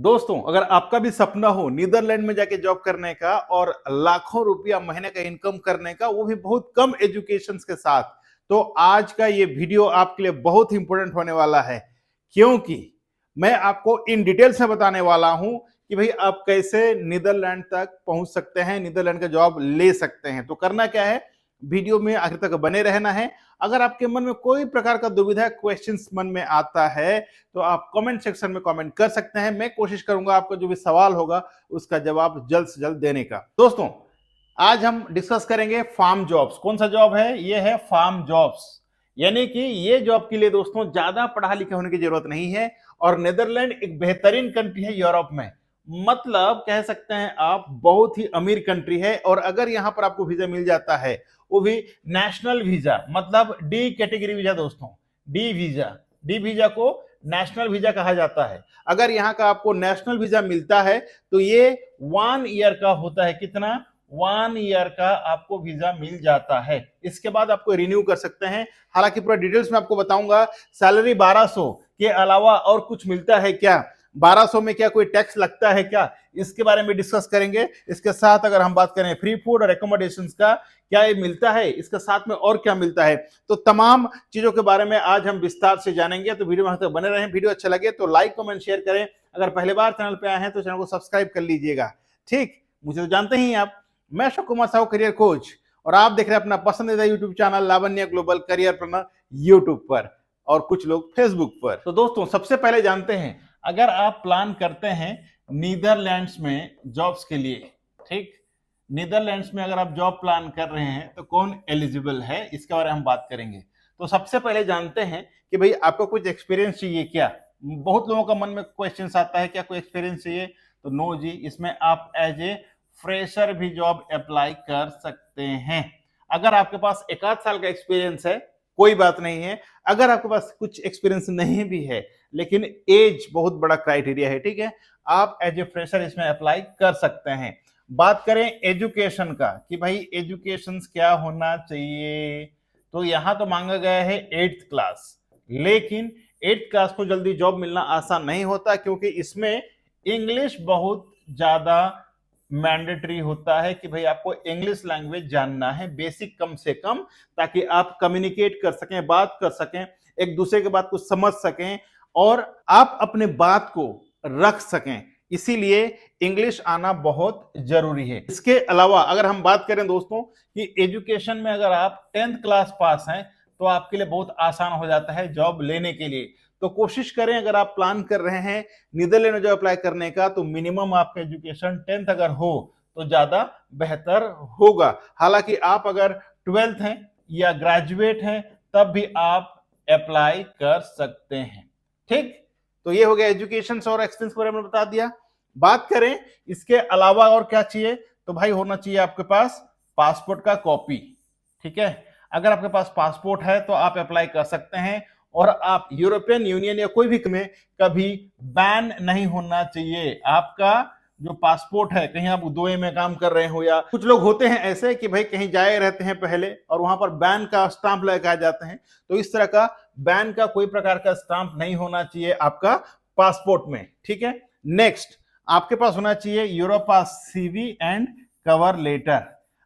दोस्तों, अगर आपका भी सपना हो नीदरलैंड में जाके जॉब करने का और लाखों रुपया महीने का इनकम करने का, वो भी बहुत कम एजुकेशन के साथ, तो आज का ये वीडियो आपके लिए बहुत इंपॉर्टेंट होने वाला है। क्योंकि मैं आपको इन डिटेल से बताने वाला हूं कि भाई आप कैसे नीदरलैंड तक पहुंच सकते हैं, नीदरलैंड का जॉब ले सकते हैं। तो करना क्या है, वीडियो में आखिर तक बने रहना है। अगर आपके मन में कोई प्रकार का दुविधा, क्वेश्चंस मन में आता है, तो आप कमेंट सेक्शन में कमेंट कर सकते हैं। मैं कोशिश करूंगा आपका जो भी सवाल होगा उसका जवाब जल्द से जल्द देने का। दोस्तों, आज हम डिस्कस करेंगे फार्म जॉब्स। कौन सा जॉब है? ये है फार्म जॉब्स। यानी कि ये जॉब के लिए दोस्तों ज्यादा पढ़ा लिखा होने की जरूरत नहीं है। और नेदरलैंड एक बेहतरीन कंट्री है यूरोप में। मतलब कह सकते हैं आप बहुत ही अमीर कंट्री है। और अगर यहां पर आपको वीजा मिल जाता है, वो भी नेशनल वीजा, मतलब डी कैटेगरी वीजा दोस्तों। डी वीजा को नेशनल वीजा कहा जाता है। अगर यहाँ का आपको नेशनल वीजा मिलता है तो ये 1 ईयर का होता है। कितना? 1 ईयर का आपको वीजा मिल जाता है। इसके बाद आपको रिन्यू कर सकते हैं। हालांकि पूरा डिटेल्स में आपको बताऊंगा। सैलरी 1200 के अलावा और कुछ मिलता है क्या? 1200 में क्या कोई टैक्स लगता है क्या? इसके बारे में डिस्कस करेंगे। इसके साथ अगर हम बात करें फ्री फूड और एकोमोडेशन का, क्या ये मिलता है, इसके साथ में और क्या मिलता है, तो तमाम चीजों के बारे में आज हम विस्तार से जानेंगे। तो वीडियो में तक बने रहें। वीडियो अच्छा लगे तो लाइक कमेंट शेयर करें। अगर पहली बार चैनल पे आए हैं तो चैनल को सब्सक्राइब कर लीजिएगा। ठीक, मुझे तो जानते ही आप, मैं अशोक कुमार साहू, करियर कोच, और आप देख रहे हैं अपना पसंदीदा यूट्यूब चैनल लावण्य ग्लोबल करियर प्लानर यूट्यूब पर, और कुछ लोग फेसबुक पर। तो दोस्तों, सबसे पहले जानते हैं, अगर आप प्लान करते हैं नीदरलैंड्स में जॉब्स के लिए, ठीक, नीदरलैंड्स में अगर आप जॉब प्लान कर रहे हैं तो कौन एलिजिबल है, इसके बारे में हम बात करेंगे। तो सबसे पहले जानते हैं कि भाई आपको कुछ एक्सपीरियंस चाहिए क्या? बहुत लोगों का मन में क्वेश्चन आता है, क्या कोई एक्सपीरियंस चाहिए? तो नो जी, इसमें आप एज ए फ्रेशर भी जॉब अप्लाई कर सकते हैं। अगर आपके पास 1 आध साल का एक्सपीरियंस है, कोई बात नहीं है। अगर आपके पास कुछ एक्सपीरियंस नहीं भी है, लेकिन एज बहुत बड़ा क्राइटेरिया है, ठीक है, आप एज ए फ्रेशर इसमें अप्लाई कर सकते हैं। बात करें एजुकेशन का कि भाई एजुकेशन क्या होना चाहिए, तो यहां तो मांगा गया है 8th क्लास। लेकिन 8th क्लास को जल्दी जॉब मिलना आसान नहीं होता, क्योंकि इसमें इंग्लिश बहुत ज्यादा मैंडेटरी होता है कि भाई आपको इंग्लिश लैंग्वेज जानना है, बेसिक कम से कम, ताकि आप कम्युनिकेट कर सकें, बात कर सकें, एक दूसरे के बात को समझ सकें और आप अपने बात को रख सकें। इसीलिए इंग्लिश आना बहुत जरूरी है। इसके अलावा अगर हम बात करें दोस्तों कि एजुकेशन में अगर आप 10th क्लास पास हैं तो आपके लिए बहुत आसान हो जाता है जॉब लेने के लिए। तो कोशिश करें, अगर आप प्लान कर रहे हैं नीदरलैंड में जॉब अप्लाई करने का, तो मिनिमम आपका एजुकेशन 10th अगर हो तो ज्यादा बेहतर होगा। हालांकि आप अगर 12th हैं या ग्रेजुएट हैं तब भी आप अप्लाई कर सकते हैं। ठीक, तो ये हो गया एजुकेशन और एक्सपीरियंस के बारे में बता दिया। बात करें इसके अलावा और क्या चाहिए, तो भाई होना चाहिए आपके पास पासपोर्ट का कॉपी। ठीक है, अगर आपके पास पासपोर्ट है तो आप अप्लाई कर सकते हैं। और आप यूरोपियन यूनियन या कोई भी में कभी बैन नहीं होना चाहिए। आपका जो पासपोर्ट है, कहीं आप दुबई में काम कर रहे हो, या कुछ लोग होते हैं ऐसे कि भाई कहीं जाए रहते हैं पहले और वहां पर बैन का स्टांप लगा जाते हैं, तो इस तरह का बैन का कोई प्रकार का स्टांप नहीं होना चाहिए आपका पासपोर्ट में। ठीक है, नेक्स्ट आपके पास होना चाहिए Europa CV and cover letter.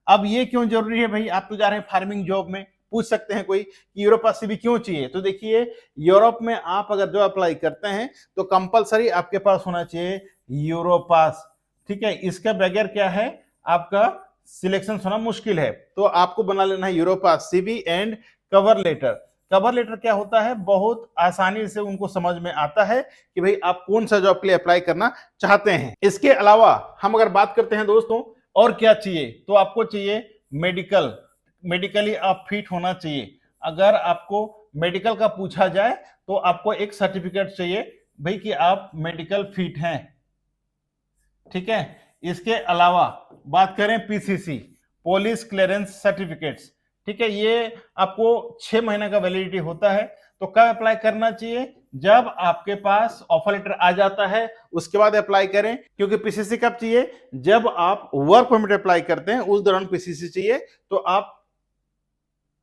अब ये क्यों जरूरी है भाई? आप तो जा रहे हैं फार्मिंग जॉब में, पूछ सकते हैं कोई कि यूरोपा सीवी क्यों चाहिए। तो देखिए, यूरोप में आप अगर जो अप्लाई करते हैं तो कंपलसरी आपके पास होना चाहिए यूरोपास। ठीक है, इसके बगैर क्या है, आपका सिलेक्शन होना मुश्किल है। तो आपको बना लेना है Europa CV and cover letter. Cover letter क्या होता है, बहुत आसानी से उनको समझ में आता है कि भाई आप कौन सा जॉब के लिए अप्लाई करना चाहते हैं। इसके अलावा हम अगर बात करते हैं दोस्तों और क्या चाहिए, तो आपको चाहिए मेडिकली आप फिट होना चाहिए। अगर आपको मेडिकल का पूछा जाए तो आपको एक सर्टिफिकेट चाहिए भाई कि आप मेडिकल फिट हैं। ठीक है, इसके अलावा बात करें पीसीसी, पुलिस क्लियरेंस सर्टिफिकेट्स। ठीक है, ये आपको 6 महीने का वैलिडिटी होता है। तो कब अप्लाई करना चाहिए? जब आपके पास ऑफर लेटर आ जाता है उसके बाद अप्लाई करें। क्योंकि पीसीसी कब चाहिए? जब आप वर्क परमिट अप्लाई करते हैं उस दौरान पीसीसी चाहिए। तो आप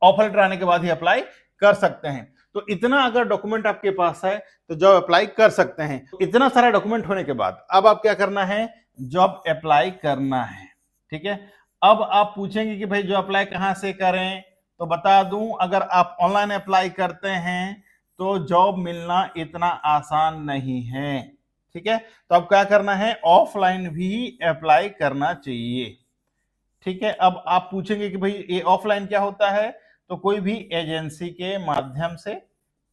ऑफर लेटर आने के बाद ही अप्लाई कर सकते हैं। तो इतना अगर डॉक्यूमेंट आपके पास है तो जॉब अप्लाई कर सकते हैं। इतना सारा डॉक्यूमेंट होने के बाद अब आप क्या करना है, जॉब अप्लाई करना है। ठीक है, अब आप पूछेंगे कि भाई जॉब अप्लाई कहां से करें, तो बता दूं, अगर आप ऑनलाइन अप्लाई करते हैं तो जॉब मिलना इतना आसान नहीं है। ठीक है, तो अब क्या करना है, ऑफलाइन भी अप्लाई करना चाहिए। ठीक है, अब आप पूछेंगे कि भाई ये ऑफलाइन क्या होता है, तो कोई भी एजेंसी के माध्यम से,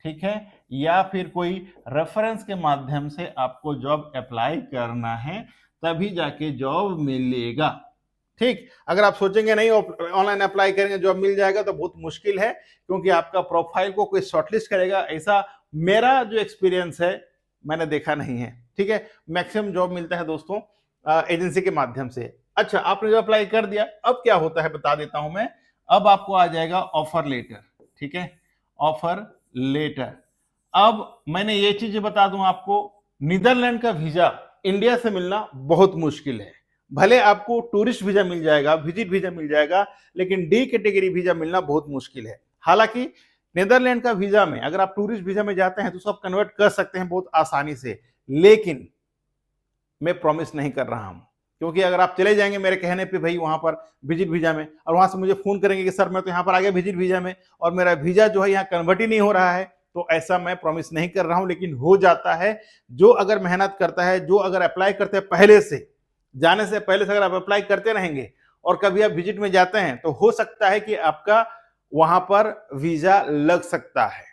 ठीक है, या फिर कोई रेफरेंस के माध्यम से आपको जॉब अप्लाई करना है, तभी जाके जॉब मिलेगा। ठीक, अगर आप सोचेंगे नहीं ऑनलाइन अप्लाई करेंगे जॉब मिल जाएगा, तो बहुत मुश्किल है, क्योंकि आपका प्रोफाइल को कोई शॉर्टलिस्ट करेगा, ऐसा मेरा जो एक्सपीरियंस है मैंने देखा नहीं है। ठीक है, मैक्सिमम जॉब मिलता है दोस्तों एजेंसी के माध्यम से। अच्छा, आपने जो अप्लाई कर दिया, अब क्या होता है बता देता हूं मैं। अब आपको आ जाएगा ऑफर लेटर। ठीक है, ऑफर लेटर। अब मैंने ये चीज बता दूं आपको, नीदरलैंड का वीजा इंडिया से मिलना बहुत मुश्किल है। भले आपको टूरिस्ट वीजा मिल जाएगा, विजिट वीजा मिल जाएगा, लेकिन डी कैटेगरी वीजा मिलना बहुत मुश्किल है। हालांकि नीदरलैंड का वीजा में अगर आप टूरिस्ट वीजा में जाते हैं तो उसको आप कन्वर्ट कर सकते हैं बहुत आसानी से, लेकिन मैं प्रॉमिस नहीं कर रहा हूं, क्योंकि अगर आप चले जाएंगे मेरे कहने पे भाई वहां पर विजिट वीजा में, और वहां से मुझे फोन करेंगे कि सर मैं तो यहाँ पर आ गया विजिट वीजा में और मेरा वीजा जो है यहाँ कन्वर्ट ही नहीं हो रहा है, तो ऐसा मैं प्रॉमिस नहीं कर रहा हूं, लेकिन हो जाता है। जो अगर मेहनत करता है, जो अगर अप्लाई करते हैं पहले से, जाने से पहले से अगर आप अप्लाई करते रहेंगे और कभी आप विजिट में जाते हैं, तो हो सकता है कि आपका वहां पर वीजा लग सकता है,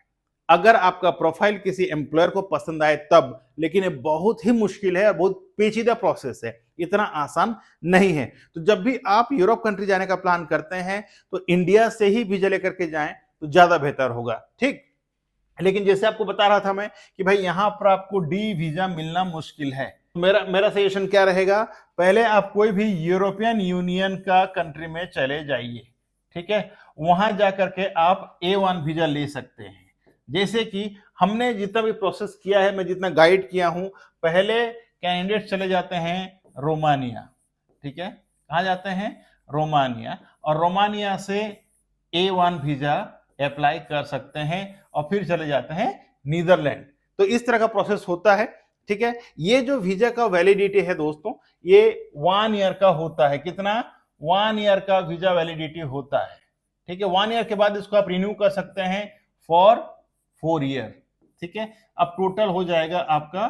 अगर आपका प्रोफाइल किसी एम्प्लॉयर को पसंद आए तब। लेकिन ये बहुत ही मुश्किल है, बहुत पेचीदा प्रोसेस है, इतना आसान नहीं है। तो जब भी आप यूरोप कंट्री जाने का प्लान करते हैं तो इंडिया से ही वीजा लेकर के जाएं तो ज्यादा बेहतर होगा। ठीक, लेकिन जैसे आपको बता रहा था मैं कि भाई यहां पर आपको डी वीजा मिलना मुश्किल है। मेरा सजेशन क्या रहेगा, पहले आप कोई भी यूरोपियन यूनियन का कंट्री में चले जाइए। ठीक है, वहां जाकर के आप A1 वीजा ले सकते हैं। जैसे कि हमने जितना भी प्रोसेस किया है, मैं जितना गाइड किया हूं, पहले कैंडिडेट चले जाते हैं रोमानिया। ठीक है, कहा जाते हैं रोमानिया, और रोमानिया से A1 वीजा अप्लाई कर सकते हैं और फिर चले जाते हैं नीदरलैंड। तो इस तरह का प्रोसेस होता है। ठीक है, ये जो वीजा का वैलिडिटी है दोस्तों, ये 1 ईयर का होता है। कितना? 1 ईयर का वीजा वैलिडिटी होता है। ठीक है, 1 ईयर के बाद इसको आप रिन्यू कर सकते हैं फॉर 4 ईयर। ठीक है, अब टोटल हो जाएगा आपका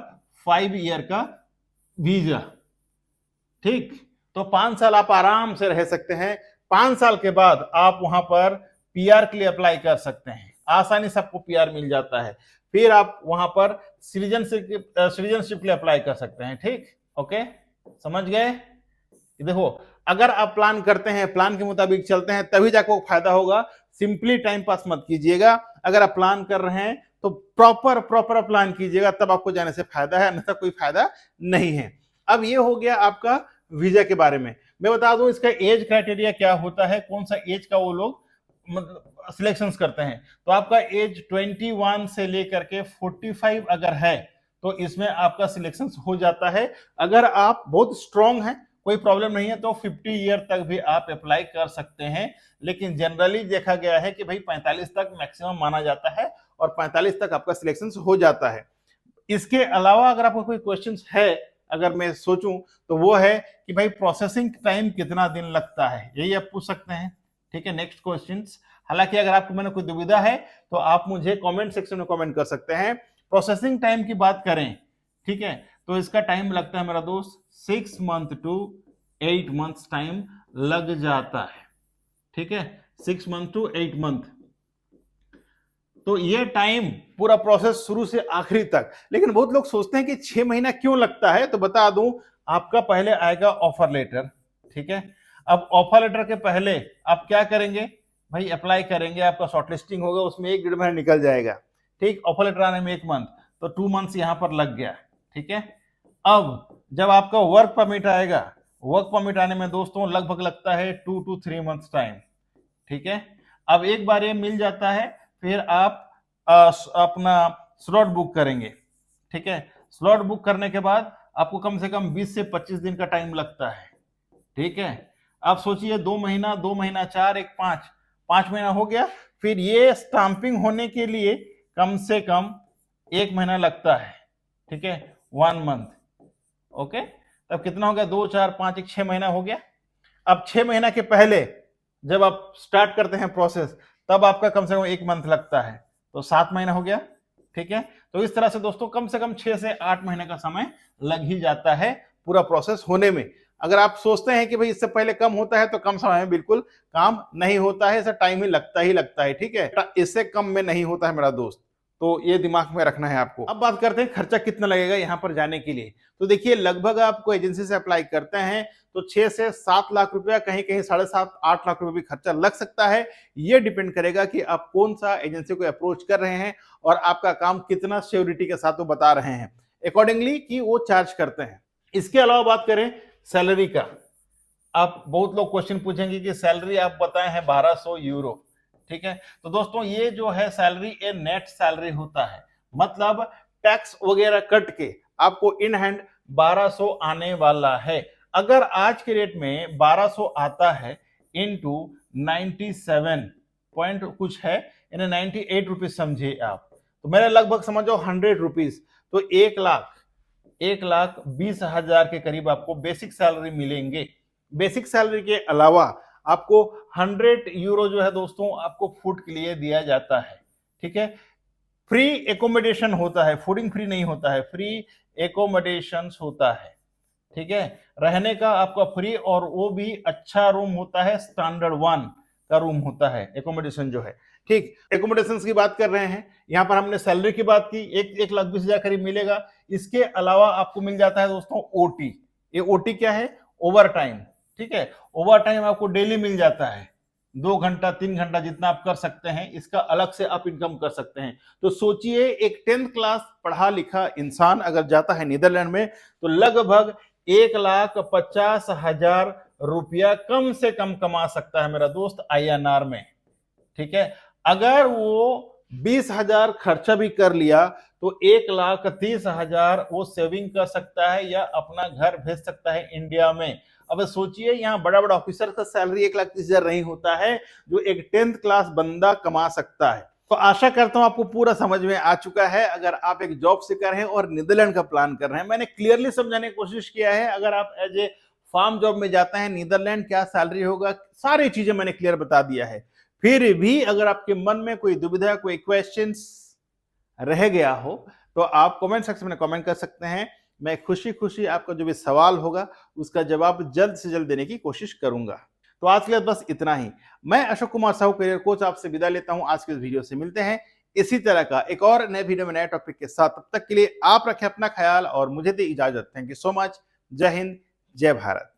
5 ईयर का वीजा। ठीक, तो 5 साल आप आराम से रह सकते हैं। 5 साल के बाद आप वहां पर पीआर के लिए अप्लाई कर सकते हैं, आसानी से आपको पीआर मिल जाता है। फिर आप वहां पर सिटीजनशिप के लिए अप्लाई कर सकते हैं। ठीक, ओके, समझ गए? देखो, अगर आप प्लान करते हैं, प्लान के मुताबिक चलते हैं, तभी जाकर फायदा होगा। सिंपली टाइम पास मत कीजिएगा। अगर आप प्लान कर रहे हैं तो प्रॉपर प्लान कीजिएगा, तब आपको जाने से फायदा है, अन्यथा कोई फायदा नहीं है। अब ये हो गया आपका वीजा के बारे में। मैं बता दूं इसका एज क्राइटेरिया क्या होता है, कौन सा एज का वो लोग मतलब सिलेक्शन करते हैं। तो आपका एज 21 से लेकर के 45 अगर है तो इसमें आपका सिलेक्शन हो जाता है। अगर आप बहुत स्ट्रांग हैं, कोई प्रॉब्लम नहीं है, तो 50 ईयर तक भी आप अप्लाई कर सकते हैं। लेकिन जनरली देखा गया है कि भाई 45 तक मैक्सिमम माना जाता है और 45 तक आपका सिलेक्शन हो जाता है। इसके अलावा अगर आपको कोई क्वेश्चन है, अगर मैं सोचूं, तो वो है कि भाई प्रोसेसिंग टाइम कितना दिन लगता है, यही आप पूछ सकते हैं। ठीक है, नेक्स्ट क्वेश्चन। हालांकि अगर आपको मैंने कोई दुविधा है तो आप मुझे कमेंट सेक्शन में कमेंट कर सकते हैं। प्रोसेसिंग टाइम की बात करें, ठीक है, तो इसका टाइम लगता है मेरा दोस्त 6 मंथ टू 8 मंथ्स टाइम लग जाता है। ठीक है, 6 मंथ टू 8 मंथ, तो ये टाइम पूरा प्रोसेस शुरू से आखिरी तक। लेकिन बहुत लोग सोचते हैं कि 6 महीना क्यों लगता है, तो बता दूं, आपका पहले आएगा ऑफर लेटर। ठीक है, अब ऑफर लेटर के पहले आप क्या करेंगे भाई, अप्लाई करेंगे, आपका शॉर्टलिस्टिंग होगा, उसमें 1-1.5 महीना निकल जाएगा। ठीक, ऑफर लेटर आने में 1 मंथ, तो 2 मंथ्स यहां पर लग गया। ठीक है, अब जब आपका वर्क परमिट आएगा, वर्क परमिट आने में दोस्तों लगभग लगता है 2 to 3 मंथ्स टाइम। ठीक है, अब एक बार ये मिल जाता है, फिर आप अपना स्लॉट बुक करेंगे। ठीक है, स्लॉट बुक करने के बाद आपको कम से कम 20 से 25 दिन का टाइम लगता है। ठीक है, आप सोचिए 2 महीना, 2 महीना 4, 1 5 महीना हो गया। फिर ये स्टाम्पिंग होने के लिए कम से कम 1 महीना लगता है, ठीक है, 1 मंथ। ओके, तब कितना हो गया, 2 4 5 1 6 महीना हो गया। अब 6 महीना के पहले जब आप स्टार्ट करते हैं प्रोसेस, तब आपका कम से कम 1 मंथ लगता है, तो 7 महीना हो गया, ठीक है। तो इस तरह से दोस्तों कम से कम 6 से 8 महीने का समय लग ही जाता है पूरा प्रोसेस होने में। अगर आप सोचते हैं कि भाई इससे पहले कम होता है, तो कम समय में बिल्कुल काम नहीं होता है, इससे टाइम ही लगता है, ठीक है, इससे कम में नहीं होता है मेरा दोस्त। तो ये दिमाग में रखना है आपको। अब बात करते हैं खर्चा कितना लगेगा यहाँ पर जाने के लिए। तो देखिए, लगभग आपको एजेंसी से अप्लाई करते हैं तो 6 से 7 लाख रुपया, कहीं कहीं 7.5 8 लाख रुपए भी खर्चा लग सकता है। ये डिपेंड करेगा कि आप कौन सा एजेंसी को अप्रोच कर रहे हैं और आपका काम कितना श्योरिटी के साथ वो बता रहे हैं, अकॉर्डिंगली कि वो चार्ज करते हैं। इसके अलावा बात करें सैलरी का, आप बहुत लोग क्वेश्चन पूछेंगे कि सैलरी आप बताए हैं 1200 यूरो, ठीक है। तो दोस्तों ये जो है सैलरी, ये नेट सैलरी होता है, मतलब टैक्स वगैरह कट के आपको इन हैंड 1200 आने वाला है। अगर आज के रेट में 1200 आता है इनटू 97 पॉइंट कुछ है, यानी 98 रुपीज समझिए आप, तो मेरे लगभग समझो 100 रुपीज, तो 1,20,000 के करीब आपको बेसिक सैलरी मिलेंगे। बेसिक सैलरी के अलावा आपको 100 यूरो जो है दोस्तों आपको फूड के लिए दिया जाता है, ठीक है। फ्री एकोमोडेशन होता है, फूडिंग फ्री नहीं होता है, फ्री एकोमोडेशन होता है, ठीक है। रहने का आपका फ्री, और वो भी अच्छा रूम होता है, स्टैंडर्ड 1 का रूम होता है एकोमोडेशन जो है, ठीक। एकोमोडेशन की बात कर रहे हैं, यहां पर हमने सैलरी की बात की, 1,20,000 करीब मिलेगा। इसके अलावा आपको मिल जाता है दोस्तों ओटी। ये ओटी क्या है, ओवर टाइम, ठीक है। ओवर टाइम आपको डेली मिल जाता है, 2 घंटा 3 घंटा जितना आप कर सकते हैं, इसका अलग से आप इनकम कर सकते हैं। तो सोचिए, एक 10th क्लास पढ़ा लिखा इंसान अगर जाता है नीदरलैंड में, तो लगभग 1,50,000 रुपया कम से कम कमा सकता है मेरा दोस्त INR में, ठीक है। अगर वो 20,000 खर्चा भी कर लिया तो 1,30,000 वो सेविंग कर सकता है या अपना घर भेज सकता है इंडिया में। अब सोचिए, यहाँ बड़ा बड़ा ऑफिसर का सैलरी 1,30,000 नहीं होता है, जो एक 10th क्लास बंदा कमा सकता है। तो आशा करता हूं आपको पूरा समझ में आ चुका है। अगर आप एक जॉब सीकर हैं और नीदरलैंड का प्लान कर रहे हैं, मैंने क्लियरली समझाने की कोशिश किया है। अगर आप एज ए फार्म जॉब में जाते हैं नीदरलैंड, क्या सैलरी होगा, सारी चीजें मैंने क्लियर बता दिया है। फिर भी अगर आपके मन में कोई दुविधा, कोई क्वेश्चंस रह गया हो, तो आप कमेंट सेक्शन में कमेंट कर सकते हैं। मैं खुशी खुशी आपका जो भी सवाल होगा उसका जवाब जल्द से जल्द देने की कोशिश करूंगा। तो आज के लिए बस इतना ही। मैं अशोक कुमार साहू, करियर कोच, आपसे विदा लेता हूं। आज के इस वीडियो से मिलते हैं इसी तरह का एक और नए वीडियो में नए टॉपिक के साथ। तब तक के लिए आप रखें अपना ख्याल और मुझे दे इजाजत। Thank you so much. जय हिंद, जय भारत।